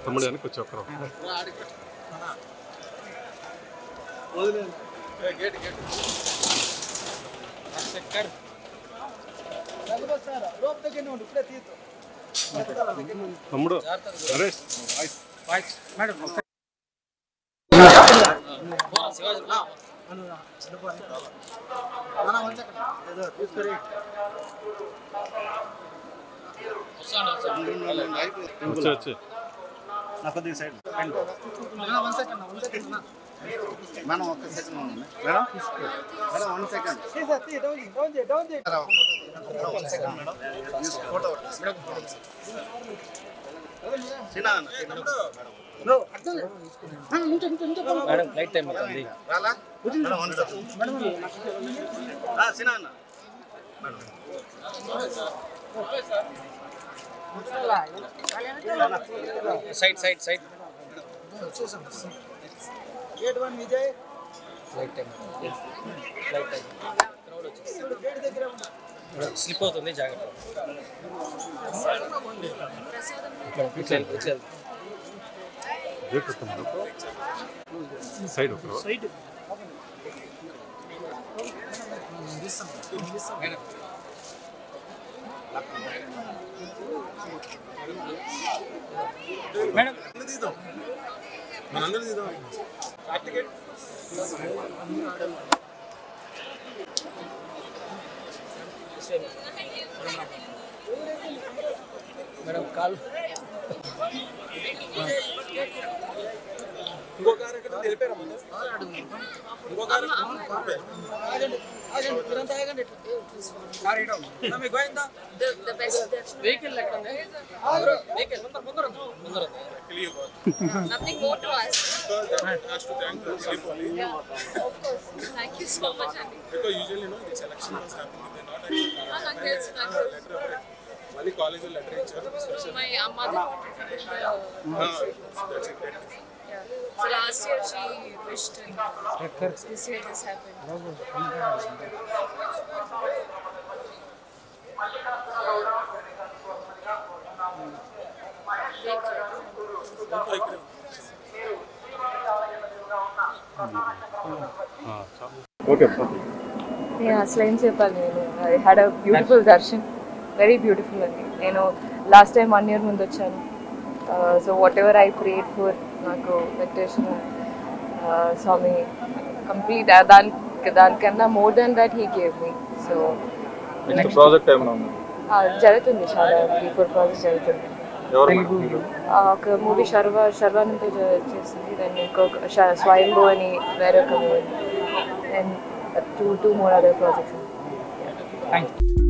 తమ్ముడు వెనక్కి వచ్చి ఒక్కరు తమ్ముడు నరేష్ మేడం వచ్చి నా కొద్దిగా సైడ్ మనం ఒక్క second madam madam 1 second photo madam flight time అవుతుంది రాలా మేడం 1 సెకండ్ సినా అన్న madam side side side gate 1 Vijay flight time flight time crowd వచ్చేసి గేట్ దగ్గర స్లిప్ అవుతుంది జాగ్రత్త సైడ్ ఒకరు సైడ్ మేడం మనందరూ తీద్దాం మేడం కాల్ ఇంకో కార్ ఎక్కడ తెలిపారా ఇంకో కార్ వెహికల్ వెహికల్ ముందర Nothing more to ask. has to thank the police. Yeah, of course. Thank you so much, Andy. Because usually the selection was happening. They're not actually నాకు తెలుసు. మళ్ళీ college letter ఇచ్చారు My mother wanted to that's a great thing. yeah. So last year she wished and this year this happened. Okay నేను అసలు ఏం చెప్పాలి నేను I had a beautiful darshan very beautiful అండి నేను లాస్ట్ టైం 1 year ముందు వచ్చాను so whatever I prayed for నాకు వెంకటేశ్వర స్వామి కంప్లీట్ దానికన్నా more than that he gave me so project ఏమైనా జరుగుతుంది చాలా 3-4 ప్రాజెక్ట్స్ జరుగుతుంది ఒక మూవీ శర్వానంతో చేసింది దాన్ని ఇంకొక స్వయంభూ అని వేరే ఒక movie and two more other projects. Thank you